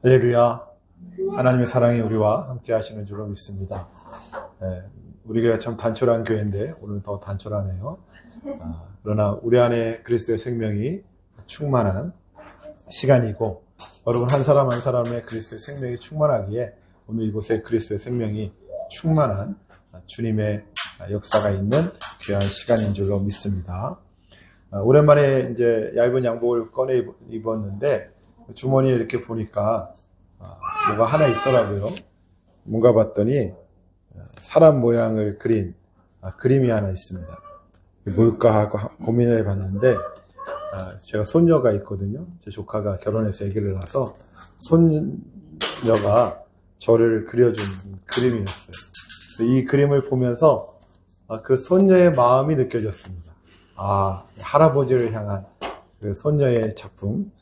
할렐루야. 하나님의 사랑이 우리와 함께 하시는 줄로 믿습니다. 우리 교회가 참 단촐한 교회인데 오늘 더 단촐하네요. 그러나 우리 안에 그리스도의 생명이 충만한 시간이고, 여러분 한 사람 한 사람의 그리스도의 생명이 충만하기에 오늘 이곳에 그리스도의 생명이 충만한 주님의 역사가 있는 귀한 시간인 줄로 믿습니다. 오랜만에 이제 얇은 양복을 꺼내 입었는데 주머니에 이렇게 보니까 뭐가 하나 있더라고요. 뭔가 봤더니 사람 모양을 그린 그림이 하나 있습니다. 뭘까 하고 고민을 해봤는데, 제가 손녀가 있거든요. 제 조카가 결혼해서 아기를 낳아서 손녀가 저를 그려준 그림이었어요. 이 그림을 보면서 그 손녀의 마음이 느껴졌습니다. 할아버지를 향한 그 손녀의 작품,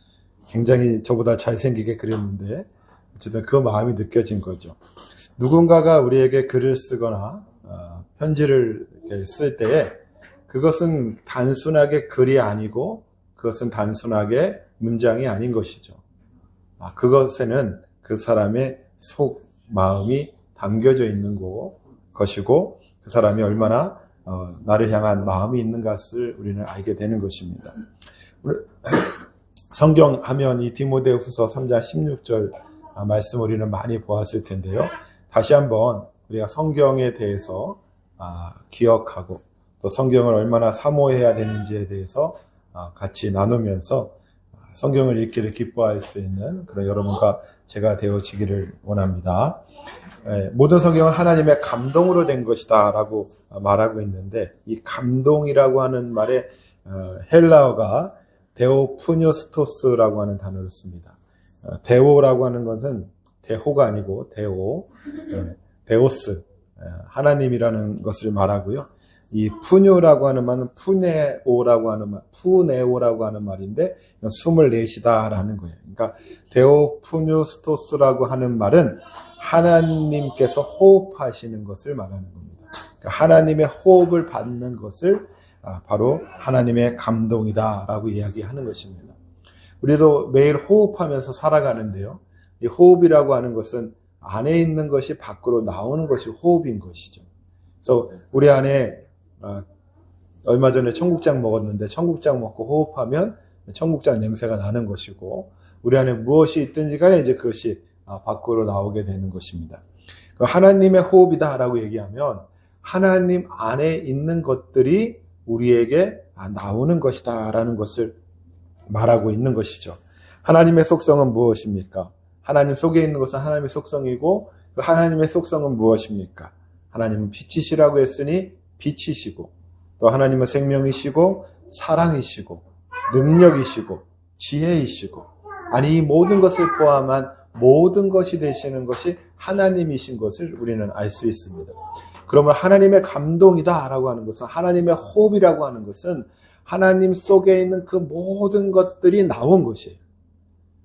굉장히 저보다 잘생기게 그렸는데 어쨌든 그 마음이 느껴진 거죠. 누군가가 우리에게 글을 쓰거나 편지를 쓸 때에 그것은 단순하게 글이 아니고 그것은 단순하게 문장이 아닌 것이죠. 그것에는 그 사람의 속 마음이 담겨져 있는 것이고 그 사람이 얼마나 나를 향한 마음이 있는 것을 우리는 알게 되는 것입니다. 성경 하면 이 디모데후서 3장 16절 말씀 우리는 많이 보았을 텐데요. 다시 한번 우리가 성경에 대해서 기억하고 또 성경을 얼마나 사모해야 되는지에 대해서 같이 나누면서 성경을 읽기를 기뻐할 수 있는 그런 여러분과 제가 되어지기를 원합니다. 모든 성경은 하나님의 감동으로 된 것이다 라고 말하고 있는데, 이 감동이라고 하는 말의 헬라어가 데오푸뉴스토스라고 하는 단어를 씁니다. 데오라고 하는 것은 데호가 아니고 데오스, 하나님이라는 것을 말하고요. 이 푸뉴라고 하는 말은 푸네오라고 하는 말인데 숨을 내쉬다라는 거예요. 그러니까 데오푸뉴스토스라고 하는 말은 하나님께서 호흡하시는 것을 말하는 겁니다. 그러니까 하나님의 호흡을 받는 것을 바로 하나님의 감동이다라고 이야기하는 것입니다. 우리도 매일 호흡하면서 살아가는데요. 이 호흡이라고 하는 것은 안에 있는 것이 밖으로 나오는 것이 호흡인 것이죠. 그래서 우리 안에 얼마 전에 청국장 먹었는데 청국장 먹고 호흡하면 청국장 냄새가 나는 것이고, 우리 안에 무엇이 있든지 간에 이제 그것이 밖으로 나오게 되는 것입니다. 하나님의 호흡이다라고 얘기하면 하나님 안에 있는 것들이 우리에게 나오는 것이다라는 것을 말하고 있는 것이죠. 하나님의 속성은 무엇입니까? 하나님 속에 있는 것은 하나님의 속성이고, 그 하나님의 속성은 무엇입니까? 하나님은 빛이시라고 했으니 빛이시고, 또 하나님은 생명이시고 사랑이시고 능력이시고 지혜이시고, 이 모든 것을 포함한 모든 것이 되시는 것이 하나님이신 것을 우리는 알 수 있습니다. 그러면 하나님의 감동이다라고 하는 것은, 하나님의 호흡이라고 하는 것은 하나님 속에 있는 그 모든 것들이 나온 것이에요.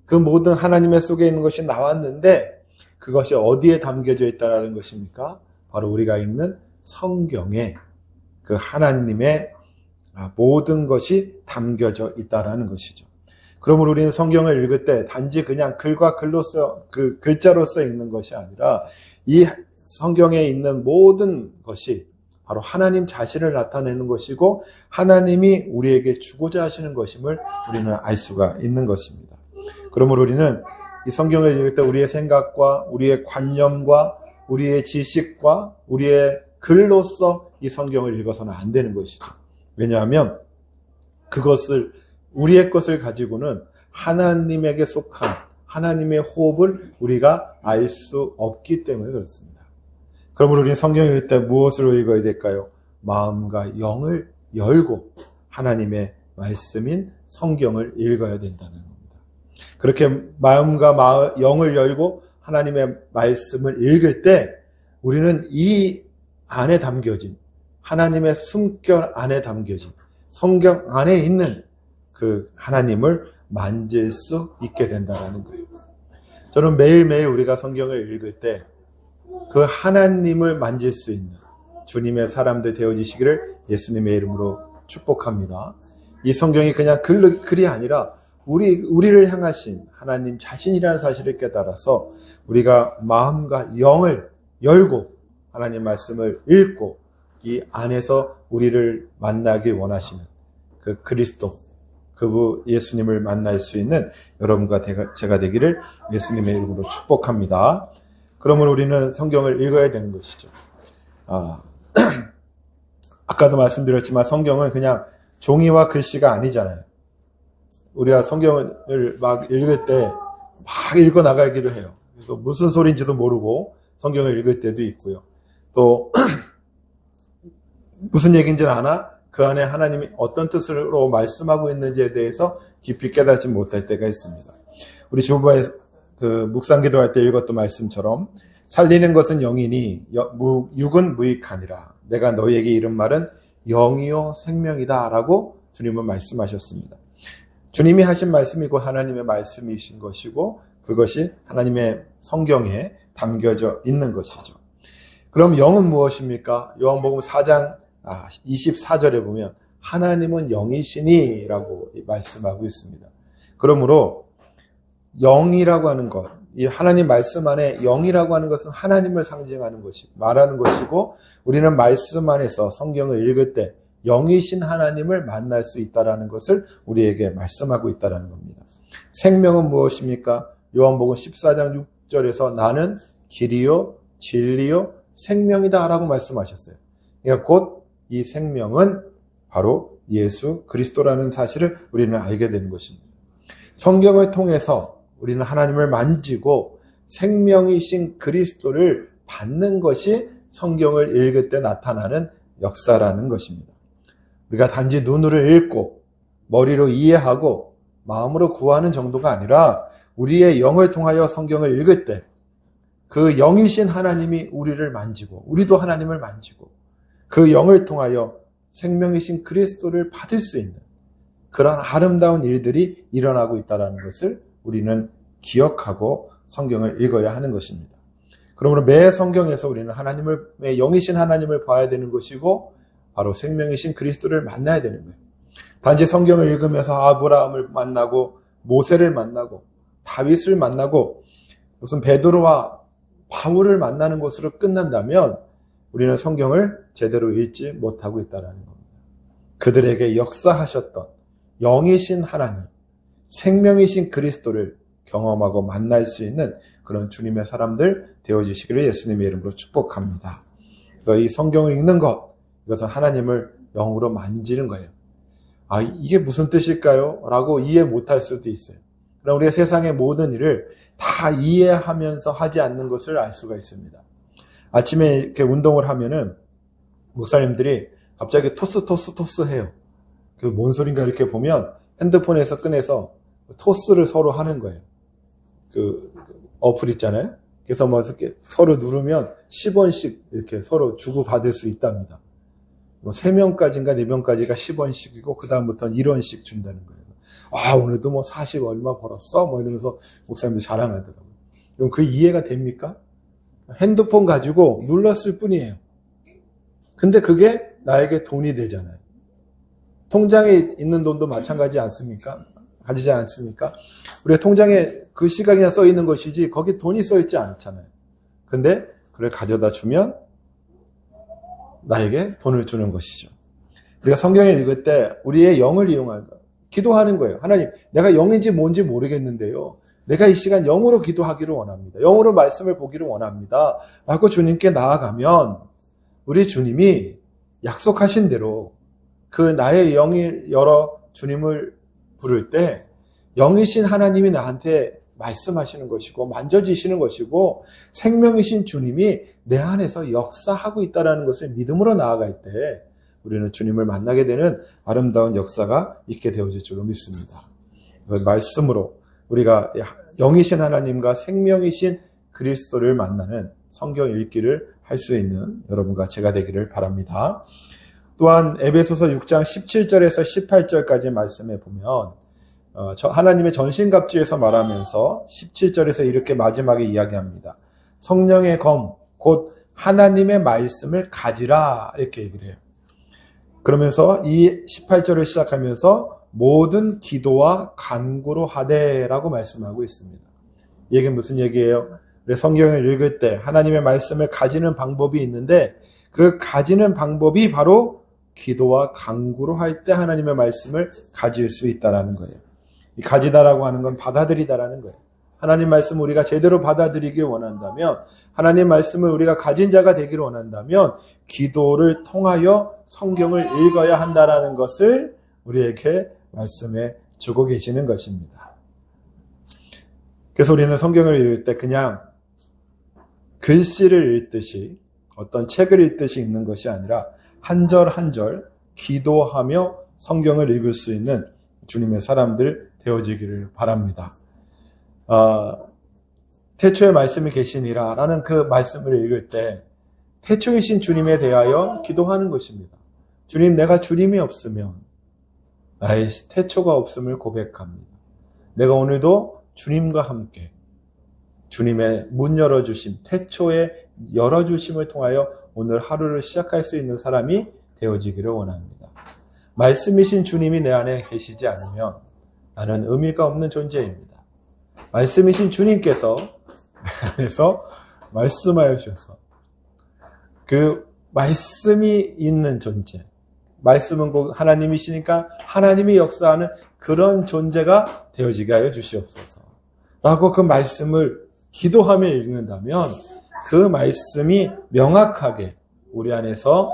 그 모든 하나님의 속에 있는 것이 나왔는데 그것이 어디에 담겨져 있다는 것입니까? 바로 우리가 읽는 성경에 그 하나님의 모든 것이 담겨져 있다는 것이죠. 그러므로 우리는 성경을 읽을 때 단지 그냥 글자로서 읽는 것이 아니라 이 성경에 있는 모든 것이 바로 하나님 자신을 나타내는 것이고 하나님이 우리에게 주고자 하시는 것임을 우리는 알 수가 있는 것입니다. 그러므로 우리는 이 성경을 읽을 때 우리의 생각과 우리의 관념과 우리의 지식과 우리의 글로서 이 성경을 읽어서는 안 되는 것이죠. 왜냐하면 그것을, 우리의 것을 가지고는 하나님에게 속한 하나님의 호흡을 우리가 알 수 없기 때문에 그렇습니다. 그러므로 우리는 성경을 읽을 때 무엇으로 읽어야 될까요? 마음과 영을 열고 하나님의 말씀인 성경을 읽어야 된다는 겁니다. 그렇게 마음과 영을 열고 하나님의 말씀을 읽을 때 우리는 이 안에 담겨진, 하나님의 숨결 안에 담겨진 성경 안에 있는 그 하나님을 만질 수 있게 된다는 거예요. 저는 매일매일 우리가 성경을 읽을 때 그 하나님을 만질 수 있는 주님의 사람들 되어지시기를 예수님의 이름으로 축복합니다. 이 성경이 그냥 글이 아니라 우리를 향하신 하나님 자신이라는 사실을 깨달아서 우리가 마음과 영을 열고 하나님 말씀을 읽고 이 안에서 우리를 만나기 원하시는 그 그리스도, 그 예수님을 만날 수 있는 여러분과 제가 되기를 예수님의 이름으로 축복합니다. 그러면 우리는 성경을 읽어야 되는 것이죠. 아까도 말씀드렸지만 성경은 그냥 종이와 글씨가 아니잖아요. 우리가 성경을 막 읽을 때 막 읽어 나가기도 해요. 그래서 무슨 소리인지도 모르고 성경을 읽을 때도 있고요. 또 무슨 얘기인지는 아나 그 안에 하나님이 어떤 뜻으로 말씀하고 있는지에 대해서 깊이 깨닫지 못할 때가 있습니다. 우리 주보에 그 묵상기도할 때 읽었던 말씀처럼 살리는 것은 영이니 육은 무익하니라. 내가 너희에게 이른 말은 영이요 생명이다 라고 주님은 말씀하셨습니다. 주님이 하신 말씀이고 하나님의 말씀이신 것이고 그것이 하나님의 성경에 담겨져 있는 것이죠. 그럼 영은 무엇입니까? 요한복음 4장 24절에 보면 하나님은 영이시니 라고 말씀하고 있습니다. 그러므로 영이라고 하는 것, 이 하나님 말씀 안에 영이라고 하는 것은 하나님을 상징하는 말하는 것이고 우리는 말씀 안에서 성경을 읽을 때 영이신 하나님을 만날 수 있다는 것을 우리에게 말씀하고 있다는 겁니다. 생명은 무엇입니까? 요한복음 14장 6절에서 나는 길이요 진리요 생명이다 라고 말씀하셨어요. 그러니까 곧 이 생명은 바로 예수 그리스도라는 사실을 우리는 알게 되는 것입니다. 성경을 통해서 우리는 하나님을 만지고 생명이신 그리스도를 받는 것이 성경을 읽을 때 나타나는 역사라는 것입니다. 우리가 단지 눈으로 읽고 머리로 이해하고 마음으로 구하는 정도가 아니라 우리의 영을 통하여 성경을 읽을 때 그 영이신 하나님이 우리를 만지고 우리도 하나님을 만지고 그 영을 통하여 생명이신 그리스도를 받을 수 있는 그런 아름다운 일들이 일어나고 있다는 것을 우리는 기억하고 성경을 읽어야 하는 것입니다. 그러므로 매 성경에서 우리는 하나님의 영이신 하나님을 봐야 되는 것이고 바로 생명이신 그리스도를 만나야 되는 거예요. 단지 성경을 읽으면서 아브라함을 만나고 모세를 만나고 다윗을 만나고 무슨 베드로와 바울을 만나는 것으로 끝난다면 우리는 성경을 제대로 읽지 못하고 있다는 겁니다. 그들에게 역사하셨던 영이신 하나님, 생명이신 그리스도를 경험하고 만날 수 있는 그런 주님의 사람들 되어주시기를 예수님의 이름으로 축복합니다. 그래서 이 성경을 읽는 것, 이것은 하나님을 영으로 만지는 거예요. 이게 무슨 뜻일까요? 라고 이해 못할 수도 있어요. 그럼 우리가 세상의 모든 일을 다 이해하면서 하지 않는 것을 알 수가 있습니다. 아침에 이렇게 운동을 하면은 목사님들이 갑자기 토스 해요. 그 뭔 소린가 이렇게 보면 핸드폰에서 꺼내서 토스를 서로 하는 거예요. 그 어플 있잖아요. 그래서 뭐 이렇게 서로 누르면 10원씩 이렇게 서로 주고 받을 수 있답니다. 뭐 3명까지인가 4명까지가 10원씩이고 그다음부터는 1원씩 준다는 거예요. 오늘도 뭐 40 얼마 벌었어? 뭐 이러면서 목사님들 자랑하더라고요. 그럼 그 이해가 됩니까? 핸드폰 가지고 눌렀을 뿐이에요. 근데 그게 나에게 돈이 되잖아요. 통장에 있는 돈도 마찬가지지 않습니까? 가지지 않습니까? 우리가 통장에 그 시각이나 써 있는 것이지 거기 돈이 써 있지 않잖아요. 근데 그걸 가져다 주면 나에게 돈을 주는 것이죠. 우리가 성경을 읽을 때 우리의 영을 이용한 것, 기도하는 거예요. 하나님, 내가 영인지 뭔지 모르겠는데요. 내가 이 시간 영으로 기도하기를 원합니다. 영으로 말씀을 보기를 원합니다. 라고 주님께 나아가면 우리 주님이 약속하신 대로 그 나의 영이 열어 주님을 부를 때 영이신 하나님이 나한테 말씀하시는 것이고 만져지시는 것이고 생명이신 주님이 내 안에서 역사하고 있다는 것을 믿음으로 나아갈 때 우리는 주님을 만나게 되는 아름다운 역사가 있게 되어질 줄로 믿습니다. 말씀으로 우리가 영이신 하나님과 생명이신 그리스도를 만나는 성경 읽기를 할 수 있는 여러분과 제가 되기를 바랍니다. 또한 에베소서 6장 17절에서 18절까지 말씀해 보면 하나님의 전신갑주에서 말하면서 17절에서 이렇게 마지막에 이야기합니다. 성령의 검, 곧 하나님의 말씀을 가지라 이렇게 얘기를 해요. 그러면서 이 18절을 시작하면서 모든 기도와 간구로 하되라고 말씀하고 있습니다. 이게 무슨 얘기예요? 우리 성경을 읽을 때 하나님의 말씀을 가지는 방법이 있는데 그 가지는 방법이 바로 기도와 간구로 할 때 하나님의 말씀을 가질 수 있다라는 거예요. 이 가지다라고 하는 건 받아들이다라는 거예요. 하나님 말씀을 우리가 제대로 받아들이길 원한다면, 하나님 말씀을 우리가 가진 자가 되기를 원한다면 기도를 통하여 성경을 읽어야 한다라는 것을 우리에게 말씀해 주고 계시는 것입니다. 그래서 우리는 성경을 읽을 때 그냥 글씨를 읽듯이, 어떤 책을 읽듯이 읽는 것이 아니라 한 절 한 절 기도하며 성경을 읽을 수 있는 주님의 사람들 되어지기를 바랍니다. 태초에 말씀이 계시니라 라는 그 말씀을 읽을 때 태초이신 주님에 대하여 기도하는 것입니다. 주님, 내가 주님이 없으면 나의 태초가 없음을 고백합니다. 내가 오늘도 주님과 함께 주님의 문 열어주심, 태초에 열어주심을 통하여 오늘 하루를 시작할 수 있는 사람이 되어지기를 원합니다. 말씀이신 주님이 내 안에 계시지 않으면 나는 의미가 없는 존재입니다. 말씀이신 주님께서 내 안에서 말씀하여 주셔서 그 말씀이 있는 존재, 말씀은 곧 하나님이시니까 하나님이 역사하는 그런 존재가 되어지게 하여 주시옵소서 라고 그 말씀을 기도하며 읽는다면 그 말씀이 명확하게 우리 안에서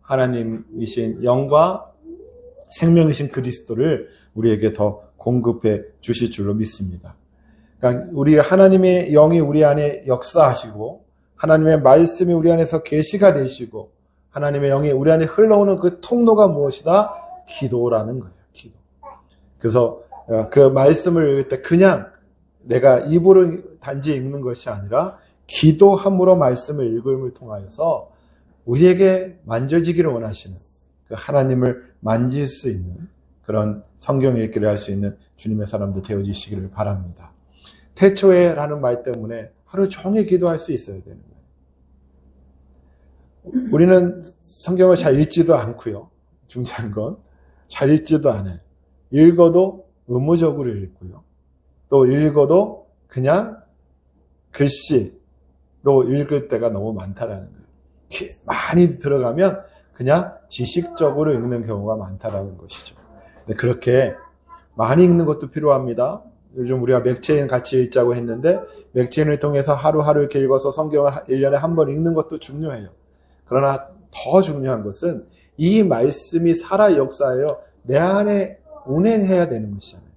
하나님이신 영과 생명이신 그리스도를 우리에게 더 공급해 주실 줄로 믿습니다. 그러니까 우리 하나님의 영이 우리 안에 역사하시고 하나님의 말씀이 우리 안에서 계시가 되시고 하나님의 영이 우리 안에 흘러오는 그 통로가 무엇이다? 기도라는 거예요. 기도. 그래서 그 말씀을 읽을 때 그냥 내가 입으로 단지 읽는 것이 아니라 기도함으로 말씀을 읽음을 통하여서 우리에게 만져지기를 원하시는 그 하나님을 만질 수 있는 그런 성경 읽기를 할 수 있는 주님의 사람들 되어지시기를 바랍니다. 태초에라는 말 때문에 하루 종일 기도할 수 있어야 되는 거예요. 우리는 성경을 잘 읽지도 않고요. 중요한 건 잘 읽지도 않아요. 읽어도 의무적으로 읽고요. 또 읽어도 그냥 글씨로 읽을 때가 너무 많다라는 거예요. 많이 들어가면 그냥 지식적으로 읽는 경우가 많다라는 것이죠. 근데 그렇게 많이 읽는 것도 필요합니다. 요즘 우리가 맥체인 같이 읽자고 했는데 맥체인을 통해서 하루하루 이렇게 읽어서 성경을 1년에 한 번 읽는 것도 중요해요. 그러나 더 중요한 것은 이 말씀이 살아 역사하여 내 안에 운행해야 되는 것이잖아요.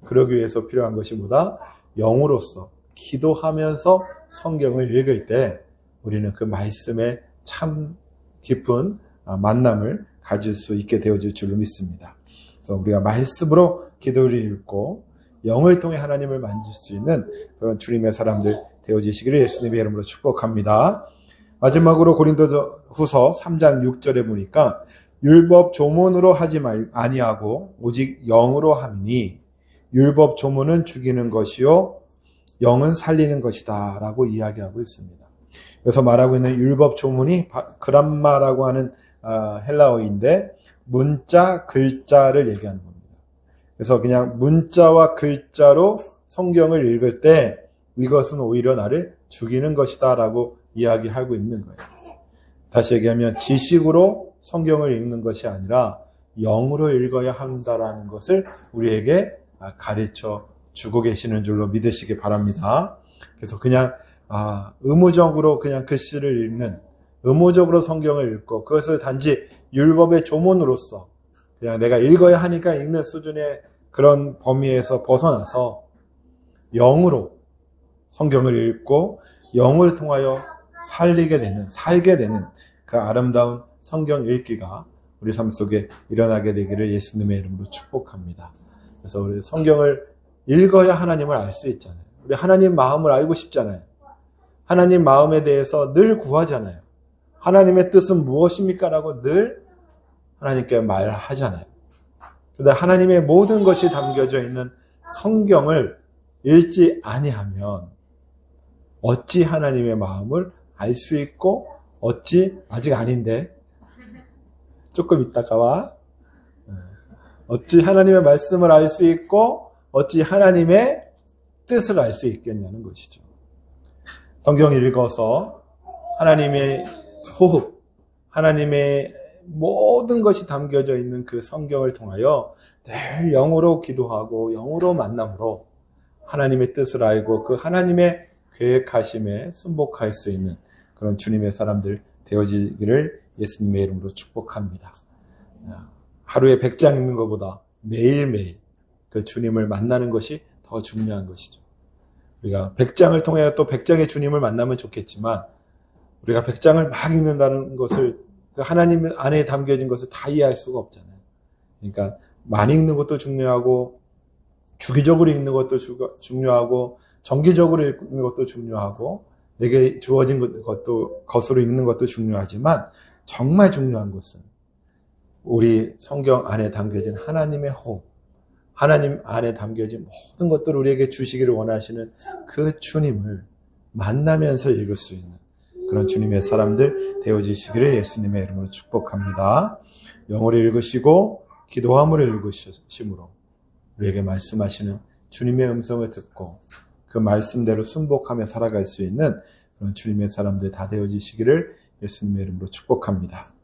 그러기 위해서 필요한 것이 뭐다? 영으로서 기도하면서 성경을 읽을 때 우리는 그 말씀에 참 깊은 만남을 가질 수 있게 되어질 줄로 믿습니다. 그래서 우리가 말씀으로 기도를 읽고 영을 통해 하나님을 만질 수 있는 그런 주님의 사람들 되어지시기를 예수님의 이름으로 축복합니다. 마지막으로 고린도후서 3장 6절에 보니까 율법 조문으로 하지 아니하고 오직 영으로 함이니 율법 조문은 죽이는 것이요 영은 살리는 것이다 라고 이야기하고 있습니다. 그래서 말하고 있는 율법 조문이 그람마라고 하는 헬라어인데 문자, 글자를 얘기하는 겁니다. 그래서 그냥 문자와 글자로 성경을 읽을 때 이것은 오히려 나를 죽이는 것이다 라고 이야기하고 있는 거예요. 다시 얘기하면 지식으로 성경을 읽는 것이 아니라 영으로 읽어야 한다라는 것을 우리에게 가르쳐 주고 계시는 줄로 믿으시기 바랍니다. 그래서 그냥 의무적으로 그냥 글씨를 읽는, 의무적으로 성경을 읽고 그것을 단지 율법의 조문으로서 그냥 내가 읽어야 하니까 읽는 수준의 그런 범위에서 벗어나서 영으로 성경을 읽고 영을 통하여 살게 되는 그 아름다운 성경 읽기가 우리 삶 속에 일어나게 되기를 예수님의 이름으로 축복합니다. 그래서 우리 성경을 읽어야 하나님을 알 수 있잖아요. 우리 하나님 마음을 알고 싶잖아요. 하나님 마음에 대해서 늘 구하잖아요. 하나님의 뜻은 무엇입니까? 라고 늘 하나님께 말하잖아요. 그런데 하나님의 모든 것이 담겨져 있는 성경을 읽지 아니하면 어찌 하나님의 마음을 알 수 있고 어찌 아직 아닌데 조금 있다가 와 어찌 하나님의 말씀을 알 수 있고 어찌 하나님의 뜻을 알 수 있겠냐는 것이죠. 성경을 읽어서 하나님의 호흡, 하나님의 모든 것이 담겨져 있는 그 성경을 통하여 늘 영으로 기도하고 영으로 만남으로 하나님의 뜻을 알고 그 하나님의 계획하심에 순복할 수 있는 그런 주님의 사람들 되어지기를 예수님의 이름으로 축복합니다. 하루에 100장 읽는 것보다 매일매일 그 주님을 만나는 것이 더 중요한 것이죠. 우리가 100장을 통해 또 100장의 주님을 만나면 좋겠지만 우리가 100장을 막 읽는다는 것을 그 하나님 안에 담겨진 것을 다 이해할 수가 없잖아요. 그러니까 많이 읽는 것도 중요하고 주기적으로 읽는 것도 중요하고 정기적으로 읽는 것도 중요하고 내게 주어진 것으로 읽는 것도 중요하지만 정말 중요한 것은 우리 성경 안에 담겨진 하나님의 호흡, 하나님 안에 담겨진 모든 것들을 우리에게 주시기를 원하시는 그 주님을 만나면서 읽을 수 있는 그런 주님의 사람들 되어주시기를 예수님의 이름으로 축복합니다. 영어로 읽으시고 기도함으로 읽으심으로 우리에게 말씀하시는 주님의 음성을 듣고 그 말씀대로 순복하며 살아갈 수 있는 그런 주님의 사람들 다 되어지시기를 예수님의 이름으로 축복합니다.